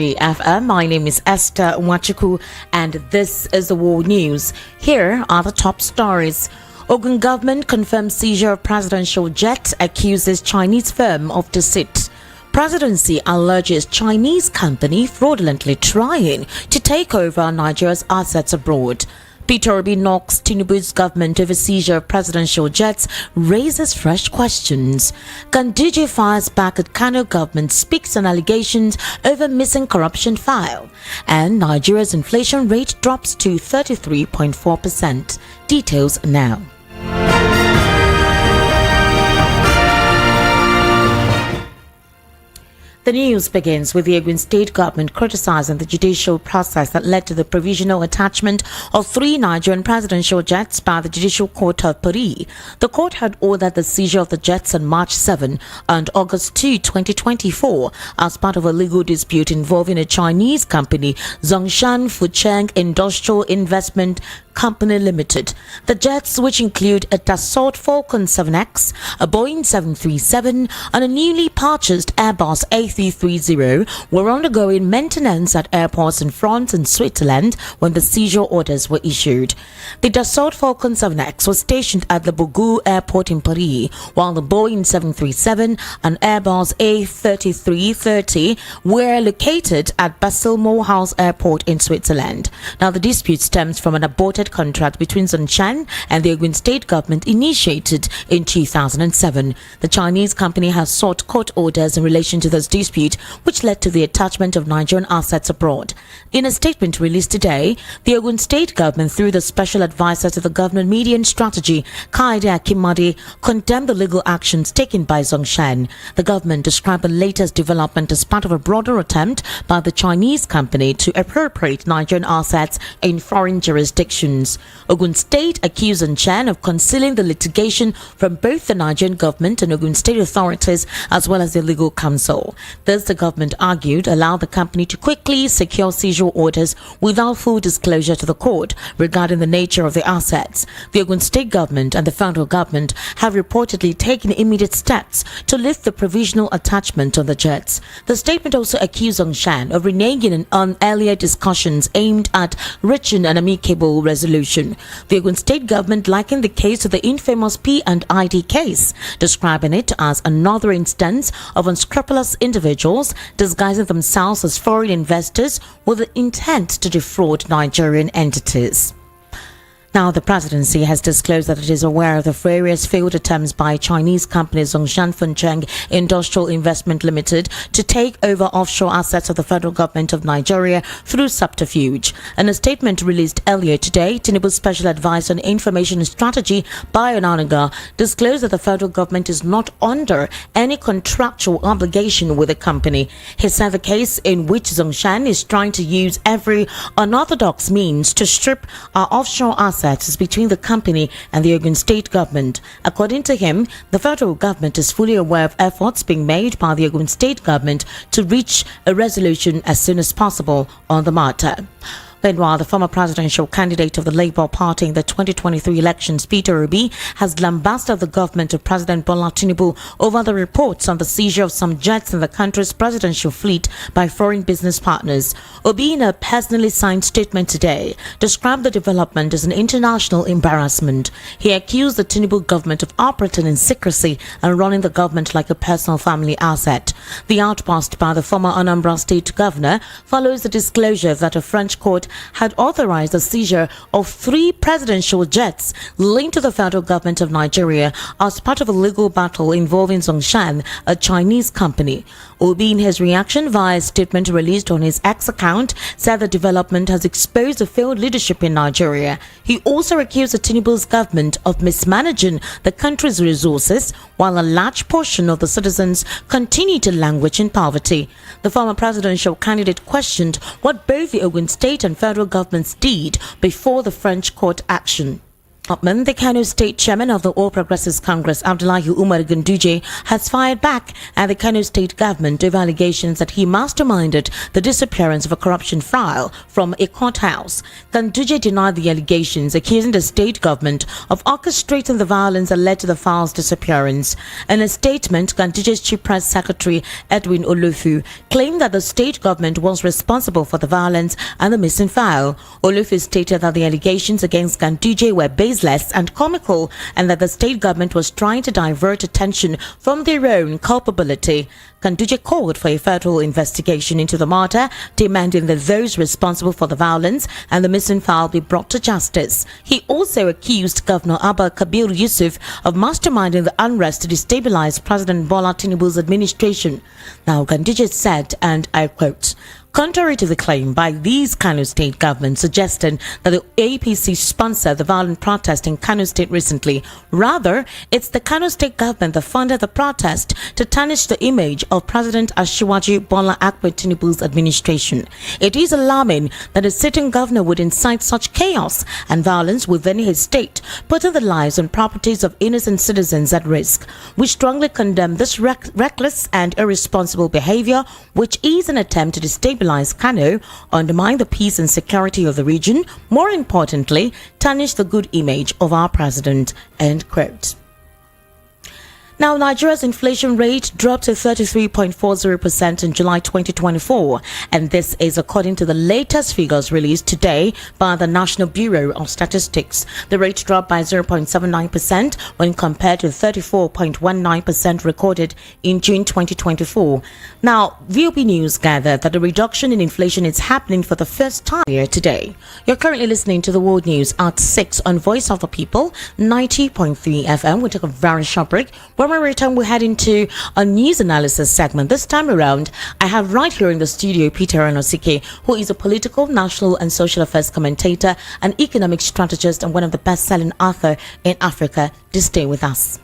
FM. My name is Esther Wachuku, and this is the World News. Here are the top stories. Ogun government confirms seizure of presidential jet, accuses Chinese firm of deceit. Presidency alleges Chinese company fraudulently trying to take over Nigeria's assets abroad. Peter Obi knocks Tinubu's government over seizure of presidential jets, raises fresh questions. Ganduje fires back at Cano government, speaks on allegations over missing corruption file. And Nigeria's inflation rate drops to 33.4%. Details now. The news begins with the Ogun state government criticizing the judicial process that led to the provisional attachment of 3 Nigerian presidential jets by the Judicial Court of Paris. The court had ordered the seizure of the jets on March 7 and August 2, 2024 as part of a legal dispute involving a Chinese company, Zhongshan Fucheng Industrial Investment Company Limited. The jets, which include a Dassault Falcon 7X, a Boeing 737 and a newly purchased Airbus A330, were undergoing maintenance at airports in France and Switzerland when the seizure orders were issued. The Dassault Falcon 7X was stationed at the Bourgogne Airport in Paris, while the Boeing 737 and Airbus A330 were located at Basel-Mulhouse Airport in Switzerland. Now, the dispute stems from an aborted contract between Zhongshan and the Ogun state government initiated in 2007. The Chinese company has sought court orders in relation to this dispute, which led to the attachment of Nigerian assets abroad. In a statement released today, the Ogun state government, through the special advisor to the government media and strategy, Kaide Akimade, condemned the legal actions taken by Zhongshan. The government described the latest development as part of a broader attempt by the Chinese company to appropriate Nigerian assets in foreign jurisdictions. Ogun State accused Zhongshan of concealing the litigation from both the Nigerian government and Ogun State authorities as well as the legal counsel. Thus, the government argued allowed the company to quickly secure seizure orders without full disclosure to the court regarding the nature of the assets. The Ogun State government and the federal government have reportedly taken immediate steps to lift the provisional attachment on the jets. The statement also accused Zhongshan of reneging on earlier discussions aimed at reaching an amicable resolution. The Ogun state government likened the case to the infamous P&ID case, describing it as another instance of unscrupulous individuals disguising themselves as foreign investors with the intent to defraud Nigerian entities. Now, the presidency has disclosed that it is aware of the various failed attempts by Chinese company Zhongshan Fucheng Industrial Investment Limited to take over offshore assets of the federal government of Nigeria through subterfuge. In a statement released earlier today, Tinubu's special advisor on information and strategy, Bayo Onanuga, disclosed that the federal government is not under any contractual obligation with the company. He said the case in which Zhongshan is trying to use every unorthodox means to strip our offshore assets is between the company and the Ogun state government. According to him, the federal government is fully aware of efforts being made by the Ogun state government to reach a resolution as soon as possible on the matter. Meanwhile, the former presidential candidate of the Labour Party in the 2023 elections, Peter Obi, has lambasted the government of President Bola Tinubu over the reports on the seizure of some jets in the country's presidential fleet by foreign business partners. Obi, in a personally signed statement today, described the development as an international embarrassment. He accused the Tinubu government of operating in secrecy and running the government like a personal family asset. The outburst by the former Anambra state governor follows the disclosure that a French court had authorized the seizure of 3 presidential jets linked to the federal government of Nigeria as part of a legal battle involving Zhongshan, a Chinese company. Obi, in his reaction via a statement released on his X account, said the development has exposed the failed leadership in Nigeria. He also accused the Tinubu's government of mismanaging the country's resources, while a large portion of the citizens continue to languish in poverty. The former presidential candidate questioned what both the Ogun state and federal governments did before the French court action. The Cano State Chairman of the All Progressives Congress, Abdullahi Umar Ganduje, has fired back at the Cano State government over allegations that he masterminded the disappearance of a corruption file from a courthouse. Ganduje denied the allegations, accusing the state government of orchestrating the violence that led to the file's disappearance. In a statement, Ganduje's Chief Press Secretary, Edwin Olofu, claimed that the state government was responsible for the violence and the missing file. Olofu stated that the allegations against Ganduje were baseless and comical, and that the state government was trying to divert attention from their own culpability. Ganduje called for a federal investigation into the matter, demanding that those responsible for the violence and the missing file be brought to justice. He also accused Governor Abba Kabir Yusuf of masterminding the unrest to destabilize President Bola Tinubu's administration. Now, Ganduje said, and I quote, "Contrary to the claim by these Kano State government suggesting that the APC sponsored the violent protest in Kano State recently, rather, it's the Kano State government that funded the protest to tarnish the image of President Asiwaju Bola Ahmed Tinubu's administration. It is alarming that a sitting governor would incite such chaos and violence within his state, putting the lives and properties of innocent citizens at risk. We strongly condemn this reckless and irresponsible behavior, which is an attempt to destabilize Cano, undermine the peace and security of the region, more importantly, tarnish the good image of our president." End quote. Now, Nigeria's inflation rate dropped to 33.40% in July 2024, and this is according to the latest figures released today by the National Bureau of Statistics. The rate dropped by 0.79% when compared to 34.19% recorded in June 2024. Now, VOP News gathered that the reduction in inflation is happening for the first time here today. You're currently listening to the World News at 6 on Voice of the People, 90.3 FM. We'll take a very short break. When we return, we head into a news analysis segment. This time around, I have right here in the studio Peter Anosike, who is a political, national and social affairs commentator, an economic strategist, and one of the best-selling authors in Africa. Just stay with us.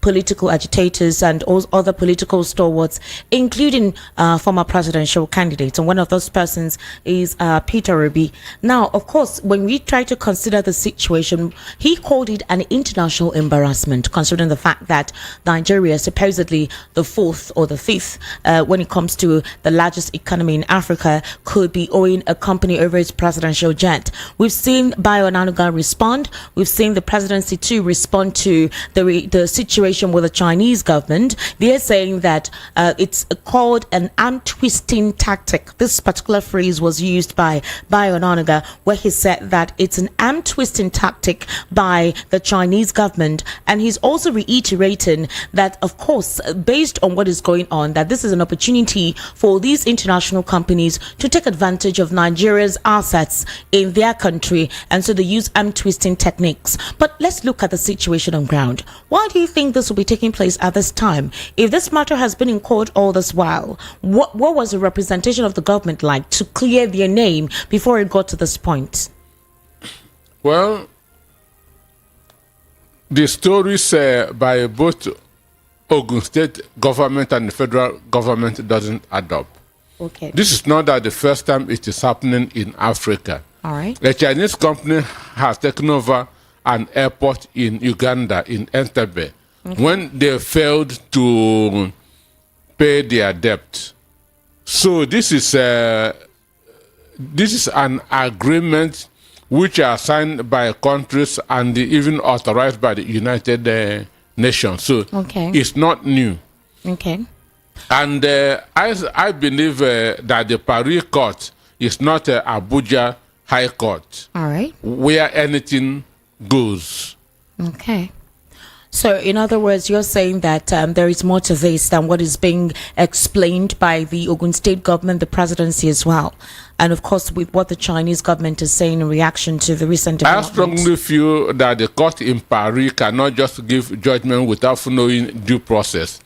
Political agitators and all other political stalwarts, including former presidential candidates. And one of those persons is Peter Obi. Now, of course, when we try to consider the situation, he called it an international embarrassment, considering the fact that Nigeria is supposedly the fourth or the fifth when it comes to the largest economy in Africa, could be owing a company over its presidential jet. We've seen Bayo Onanuga respond. We've seen the presidency too respond to the situation with the Chinese government. They're saying that it's called an arm-twisting tactic. This particular phrase was used by Bayo Onanuga, where he said that it's an arm-twisting tactic by the Chinese government. And he's also reiterating that, of course, based on what is going on, that this is an opportunity for these international companies to take advantage of Nigeria's assets in their country, and so they use arm-twisting techniques. But let's look at the situation on ground. Why do you think this will be taking place at this time? If this matter has been in court all this while, what was the representation of the government like to clear their name before it got to this point? Well, the stories by both Ogun State government and the federal government doesn't add up. Okay. This is not that the first time it is happening in Africa. All right. The Chinese company has taken over an airport in Uganda, in Entebbe, when they failed to pay their debt. So this is an agreement which are signed by countries and even authorized by the United Nations. So it's not new. Okay. And I believe that the Paris court is not Abuja High Court. All right. Where anything goes. Okay. So, in other words, you're saying that there is more to this than what is being explained by the Ogun State government, the presidency as well, and of course with what the Chinese government is saying in reaction to the recent developments. I strongly feel that the court in Paris cannot just give judgment without following due process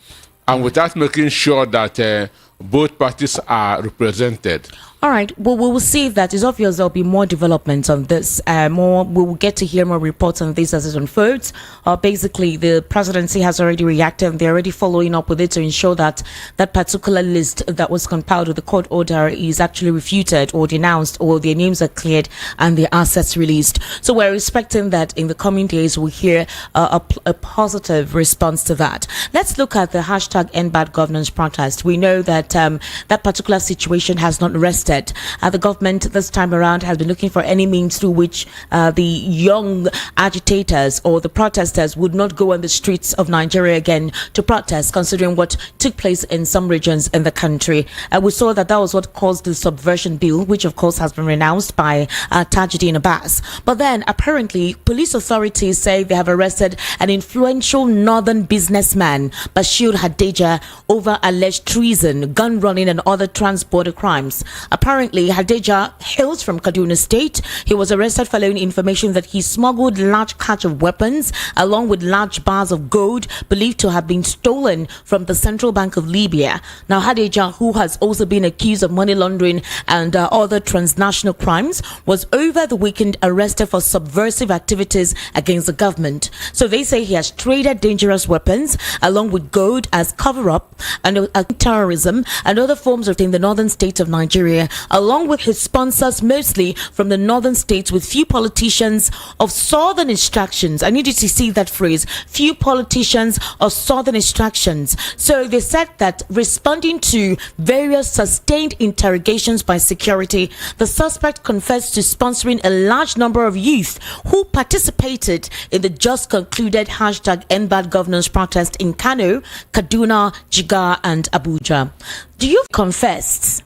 and without making sure that both parties are represented. All right. Well, we will see that. It's obvious there'll be more developments on this. We will get to hear more reports on this as it unfolds. Basically, the presidency has already reacted and they're already following up with it to ensure that that particular list that was compiled with the court order is actually refuted or denounced, or their names are cleared and their assets released. So we're expecting that in the coming days we'll hear a positive response to that. Let's look at the hashtag End Bad Governance protest. We know that that particular situation has not rested. The government this time around has been looking for any means through which the young agitators or the protesters would not go on the streets of Nigeria again to protest, considering what took place in some regions in the country. We saw that was what caused the subversion bill, which of course has been renounced by Tajuddin Abbas. But then apparently police authorities say they have arrested an influential northern businessman, Bashir Hadeja, over alleged treason, gun running and other trans-border crimes. Apparently, Hadeja hails from Kaduna State. He was arrested following information that he smuggled large catch of weapons along with large bars of gold believed to have been stolen from the Central Bank of Libya. Now, Hadeja, who has also been accused of money laundering and other transnational crimes, was over the weekend arrested for subversive activities against the government. So they say he has traded dangerous weapons along with gold as cover-up and terrorism and other forms in the northern states of Nigeria, along with his sponsors, mostly from the northern states, with few politicians of southern extractions. I need you to see that phrase, few politicians of southern extractions. So they said that responding to various sustained interrogations by security, the suspect confessed to sponsoring a large number of youth who participated in the just concluded hashtag End Bad Governance protest in Cano, Kaduna, Jigar and Abuja. Do you confess?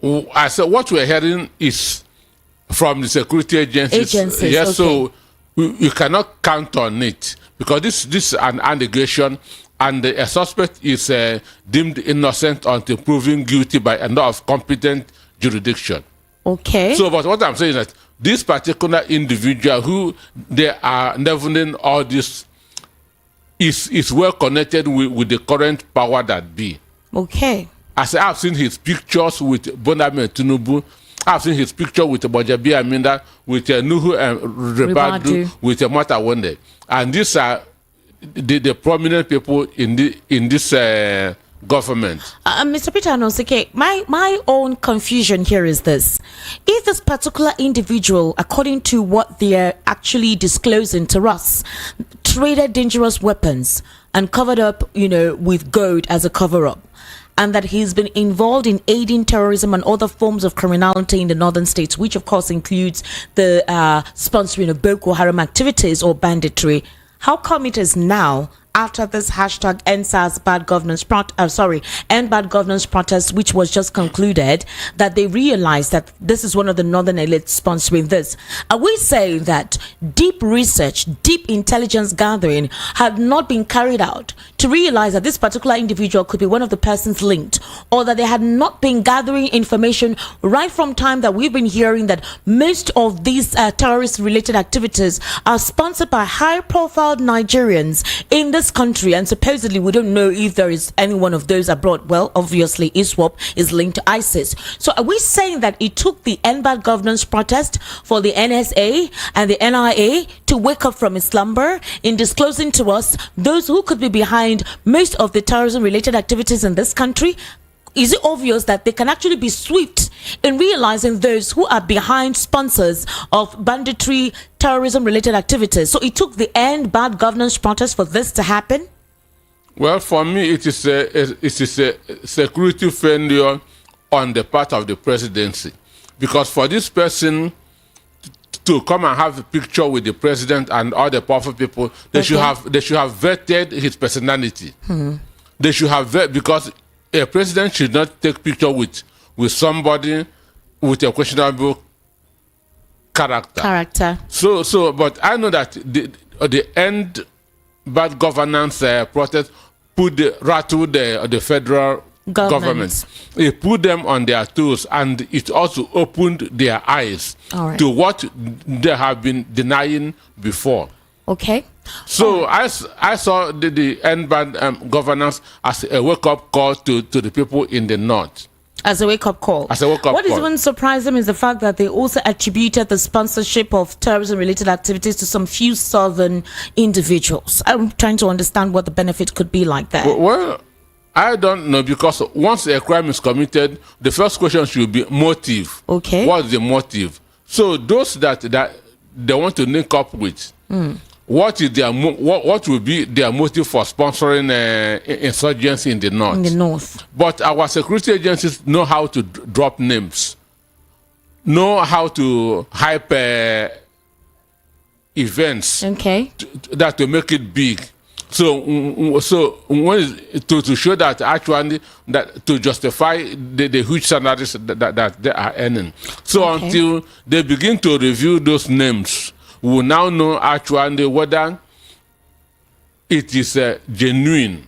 I said what we're hearing is from the security agencies. Yes, okay. So you cannot count on it because this is an allegation, and a suspect is deemed innocent until proven guilty by a lot of competent jurisdiction. Okay. So, but what I'm saying is that this particular individual who they are leveling all this is well connected with the current power that be. Okay. As I've seen his pictures with Boname Tinubu, I've seen his picture with Bojabi Aminda, with Nuhu and Rebadu, with Mata Wende. And these are the prominent people in this government. Mr. Peter Anosike, my own confusion here is this. If this particular individual, according to what they're actually disclosing to us, traded dangerous weapons and covered up, with gold as a cover-up, and that he's been involved in aiding terrorism and other forms of criminality in the northern states, which of course includes the sponsoring of Boko Haram activities or banditry, how come it is now, after this hashtag End Bad Governance protest, which was just concluded, that they realized that this is one of the northern elites sponsoring this? Are we saying that deep research, deep intelligence gathering had not been carried out to realize that this particular individual could be one of the persons linked, or that they had not been gathering information right from time that we've been hearing that most of these terrorist related activities are sponsored by high profile Nigerians in this country, and supposedly we don't know if there is any one of those abroad? Well, obviously ISWAP is linked to ISIS. So are we saying that it took the End Bad Governance protest for the NSA and the NIA to wake up from its slumber in disclosing to us those who could be behind most of the terrorism related activities in this country? Is it obvious that they can actually be swift in realizing those who are behind sponsors of banditry, terrorism related activities? So it took the End Bad Governance protest for this to happen? Well, for me, it is a security failure on the part of the presidency, because for this person to come and have a picture with the president and all the powerful people, they should have vetted his personality. They should have vetted, because a president should not take picture with somebody with a questionable character. So, but I know that the End Bad Governance protest rattled the federal government. It put them on their toes, and it also opened their eyes to what they have been denying before. Okay. So I saw the End Bad Governance as a wake-up call to the people in the north. As a wake-up call. As a wake-up What is call. even surprising is the fact that they also attributed the sponsorship of terrorism-related activities to some few southern individuals. I'm trying to understand what the benefit could be like that. Well, I don't know, because once a crime is committed, the first question should be motive. Okay. What's the motive? So those that they want to link up with, what is their what will be their motive for sponsoring insurgency in the north? In the north. But our security agencies know how to drop names, know how to hype events Okay. that to make it big. So when to show that actually that to justify the huge salaries that they are earning. So Okay. until they begin to review those names, we will now know actually whether it is genuine.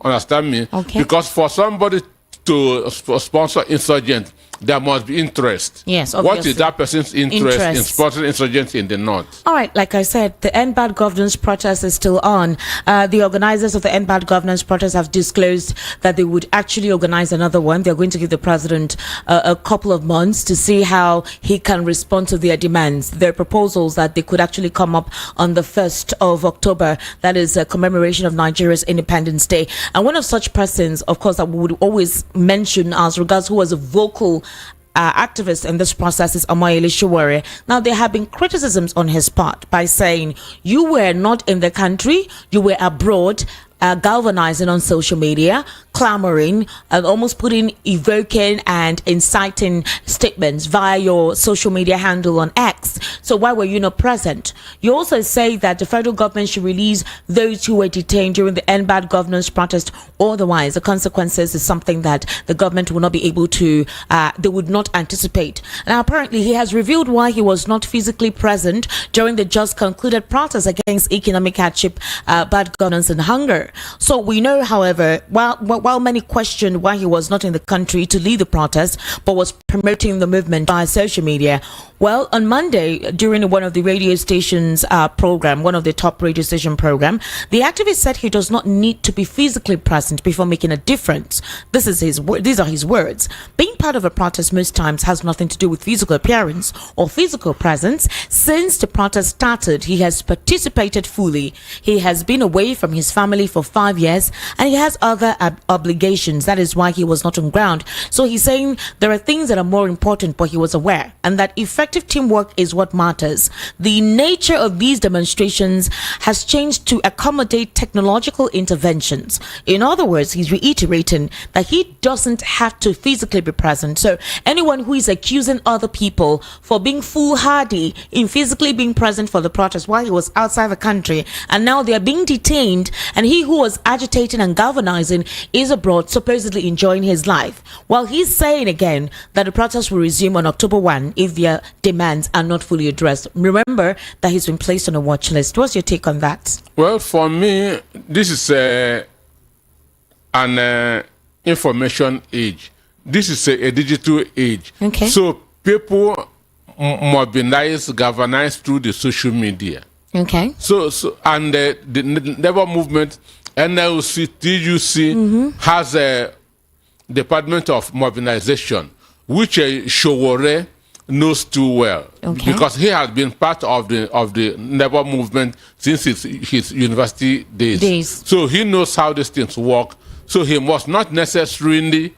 Understand me? Okay. Because for somebody to sponsor insurgent, there must be interest. Yes, What obviously. is that person's interest in Interest. sponsoring insurgency in the north? All right, like I said, the End Bad Governance protest is still on. The organizers of the End Bad Governance protest have disclosed that they would actually organize another one. They're going to give the president a couple of months to see how he can respond to their demands. Their proposals that they could actually come up on the 1st of October. That is a commemoration of Nigeria's Independence Day. And one of such persons, of course, that we would always mention as regards who was a vocal activist in this process is Omoyele Sowore. Now, there have been criticisms on his part by saying you were not in the country, you were abroad, galvanizing on social media, clamoring, and almost evoking and inciting statements via your social media handle on X. So why were you not present? You also say that the federal government should release those who were detained during the End Bad Governance protest. Otherwise, the consequences is something that the government will not be able to, they would not anticipate. Now, apparently, he has revealed why he was not physically present during the just concluded protest against economic hardship, bad governance, and hunger. So we know, however, while many questioned why he was not in the country to lead the protest, but was promoting the movement via social media, well, on Monday, during one of the radio stations program, one of the top radio station program, the activist said he does not need to be physically present before making a difference. These are his words. Being part of a protest most times has nothing to do with physical appearance or physical presence. Since the protest started, he has participated fully. He has been away from his family for 5 years, and he has other obligations. That is why he was not on ground. So he's saying there are things that are more important, but he was aware, and that effective teamwork is what matters. The nature of these demonstrations has changed to accommodate technological interventions. In other words, he's reiterating that he doesn't have to physically be present. So anyone who is accusing other people for being foolhardy in physically being present for the protest while he was outside the country, and now they are being detained, and he who was agitating and galvanizing is abroad, supposedly enjoying his life. While he's saying again that the protest will resume on October 1 if their demands are not fully addressed. Remember that he's been placed on a watch list. What's your take on that? Well, for me, this is an information age. This is a digital age. Okay. So people mobilize, galvanize through the social media. Okay. So and the labor movement, NLC, TUC has a Department of Mobilization, which Sowore knows too well, Okay. because he has been part of the labor movement since his university days. So he knows how these things work. So he must not necessarily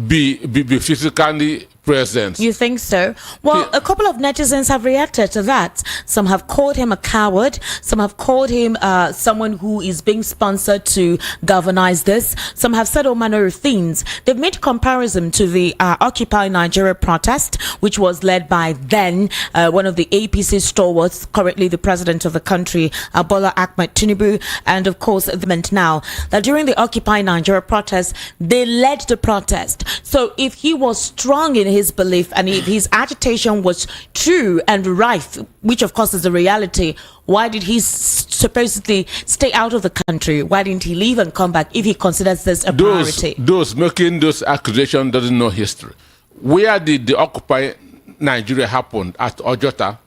be physically present. You think so? Well, a couple of netizens have reacted to that. Some have called him a coward. Some have called him someone who is being sponsored to galvanize this. Some have said all manner of things. They've made comparison to the Occupy Nigeria protest, which was led by then one of the APC stalwarts, currently the president of the country, Bola Ahmed Tinubu, and of course the government now. That during the Occupy Nigeria protest, they led the protest. So if he was strong in his belief and if his agitation was true and rife, which of course is the reality, why did he supposedly stay out of the country? Why didn't he leave and come back if he considers this a priority? Those making those accusations doesn't know history. Where did the Occupy Nigeria happen? At Ojota.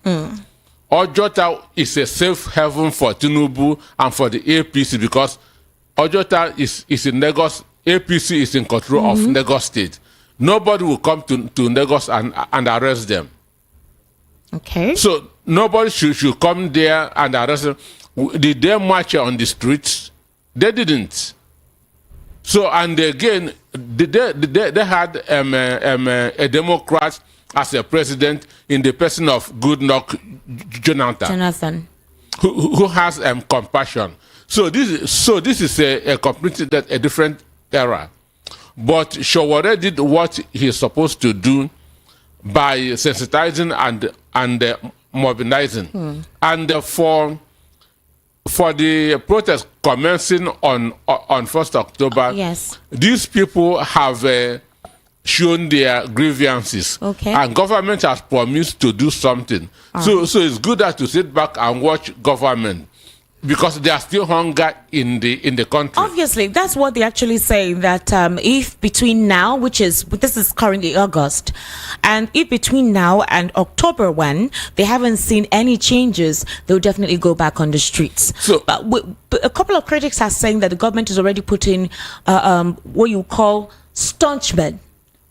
Ojota is a safe haven for Tinubu and for the APC because Ojota is in Lagos APC is in control of Lagos State. Nobody will come to Lagos and arrest them. Okay. So nobody should come there and arrest them. Did they march on the streets? They didn't. So, and again, they had a Democrat as a president in the person of Goodluck Jonathan, who has compassion. So this is a completely a different era. But Sowore did what he's supposed to do by sensitizing and mobilizing. And for the protest commencing on 1st October, yes, these people have shown their grievances. Okay. And government has promised to do something. So it's good that to sit back and watch government, because there's still hunger in the country. Obviously, that's what they actually say, that if between now, this is currently August, and if between now and October 1, they haven't seen any changes, they'll definitely go back on the streets. So, but a couple of critics are saying that the government is already putting what you call staunchmen,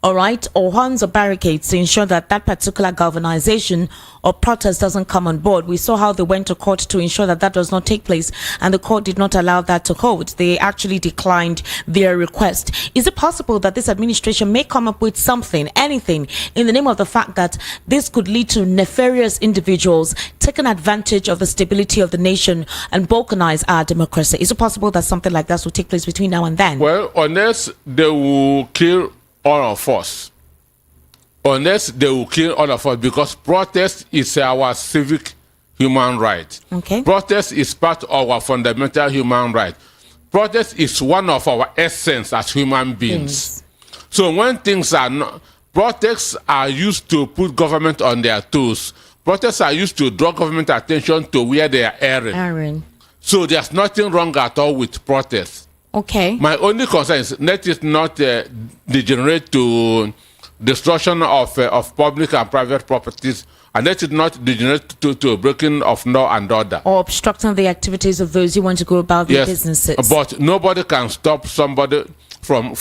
all right, or horns or barricades to ensure that particular galvanization or protest doesn't come on board. We saw how they went to court to ensure that does not take place, and the court did not allow that to hold. They actually declined their request. Is it possible that this administration may come up with something, anything, in the name of the fact that this could lead to nefarious individuals taking advantage of the stability of the nation and balkanize our democracy? Is it possible that something like that will take place between now and then? Well, unless they will kill all of us, because protest is our civic human right. Okay. Protest is part of our fundamental human right. Protest is one of our essence as human beings. So when things are not, protests are used to put government on their toes. Protests are used to draw government attention to where they are erring. So there's nothing wrong at all with protests. Okay. My only concern is let it not degenerate to destruction of public and private properties, and let it not degenerate to breaking of law and order. Or obstructing the activities of those who want to go about their businesses. But nobody can stop somebody from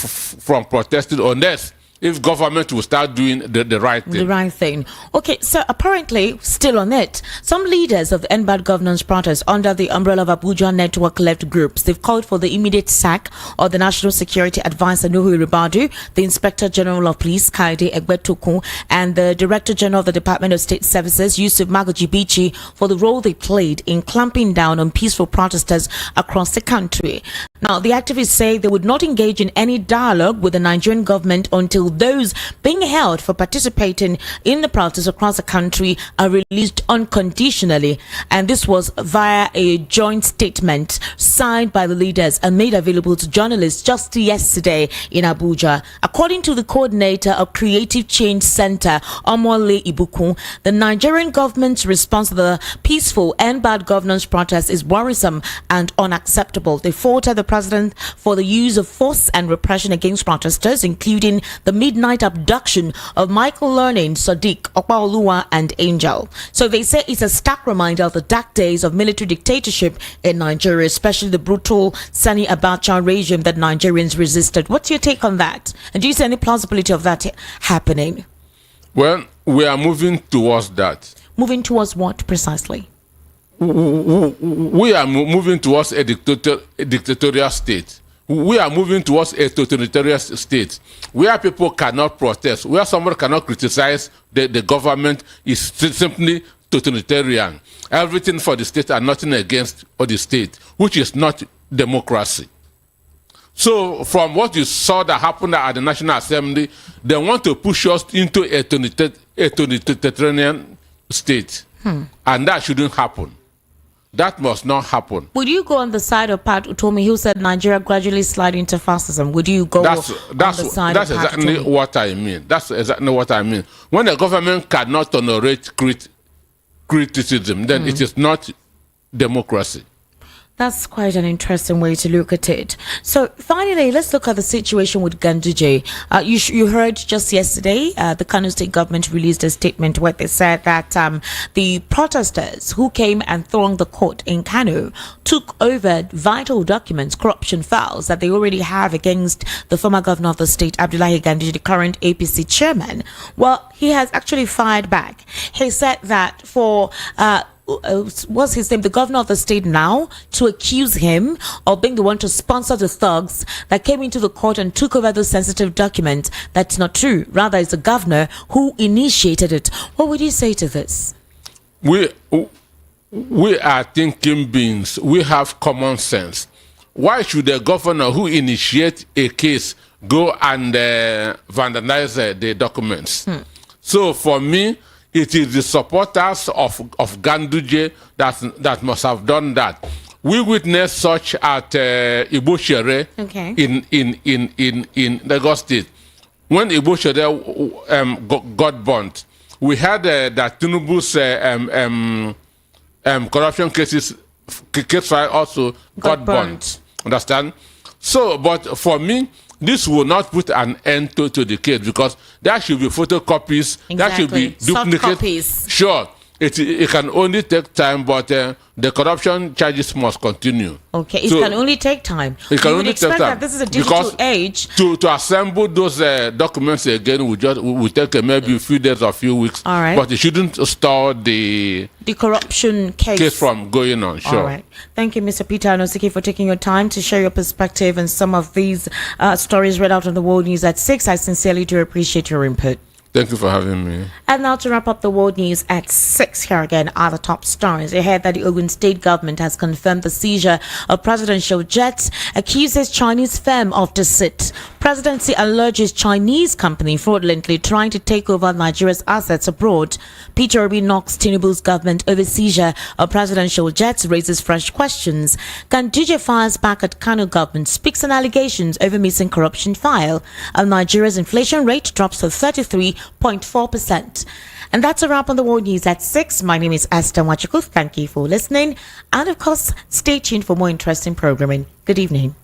protesting unless if government will start doing the right thing. The right thing. Okay, so apparently, still on it, some leaders of the NBAD governance protest under the umbrella of Abuja Network left groups. They've called for the immediate sack of the National Security Advisor Nuhu Ribadu, the Inspector General of Police Kaide Egbetokun, and the Director General of the Department of State Services Yusuf Magojibichi for the role they played in clamping down on peaceful protesters across the country. Now, the activists say they would not engage in any dialogue with the Nigerian government until those being held for participating in the protests across the country are released unconditionally. And this was via a joint statement signed by the leaders and made available to journalists just yesterday in Abuja. According to the coordinator of Creative Change Center, Omoyele, the Nigerian government's response to the peaceful and bad governance protests is worrisome and unacceptable. They faulted the president for the use of force and repression against protesters, including the midnight abduction of Michael Learning, Sadiq, Okpaoluwa, and Angel. So they say it's a stark reminder of the dark days of military dictatorship in Nigeria, especially the brutal Sani Abacha regime that Nigerians resisted. What's your take on that? And do you see any plausibility of that happening? Well, we are moving towards that. Moving towards what precisely? We are moving towards a dictatorial state. We are moving towards a totalitarian state where people cannot protest, where somebody cannot criticize the government, is simply totalitarian. Everything for the state and nothing against the state, which is not democracy. So from what you saw that happened at the National Assembly, they want to push us into a totalitarian state. And that shouldn't happen. That must not happen. Would you go on the side of Pat Utomi, who said Nigeria gradually slide into fascism? Would you go on the side of Pat exactly Utomi? what I mean. That's exactly what I mean. When the government cannot tolerate criticism, then it is not democracy. That's quite an interesting way to look at it. So finally, let's look at the situation with Ganduje. You heard just yesterday, the Kano state government released a statement where they said that the protesters who came and thronged the court in Kano took over vital documents, corruption files that they already have against the former governor of the state, Abdullahi Ganduje, the current APC chairman. Well, he has actually fired back. He said that for what's his name, the governor of the state now, to accuse him of being the one to sponsor the thugs that came into the court and took over those sensitive documents. That's not true. Rather, it's the governor who initiated it. What would you say to this? We are thinking beings. We have common sense. Why should the governor who initiates a case go and vandalize the documents? So for me, it is the supporters of Ganduje that must have done that. We witnessed such at Sowore in Lagos State. When Sowore got burnt, we had that Tinubu's corruption case file also got burnt. Understand? So, but for me, this will not put an end to the case because there should be photocopies, there should be duplicates. Sure, it can only take time, but the corruption charges must continue. Okay, it can only take time. It can only take time. That this is a digital age. To assemble those documents again will take maybe a few days or a few weeks. All right. But it shouldn't stop the corruption case from going on. Sure. All right. Thank you, Mr. Peter Anosike, for taking your time to share your perspective and some of these stories read out on the World News at 6. I sincerely do appreciate your input. Thank you for having me. And now to wrap up the world news at 6, here again are the top stories. You heard that the Ogun state government has confirmed the seizure of presidential jets, accuses Chinese firm of deceit. Presidency alleges Chinese company fraudulently trying to take over Nigeria's assets abroad. Peter Obi knocks Tinubu's government over seizure of presidential jets, raises fresh questions. Ganduje fires back at Cano government, speaks on allegations over missing corruption file. And Nigeria's inflation rate drops to 33.4%. And that's a wrap on the world news at 6. My name is Esther Wachuku. Thank you for listening. And of course, stay tuned for more interesting programming. Good evening.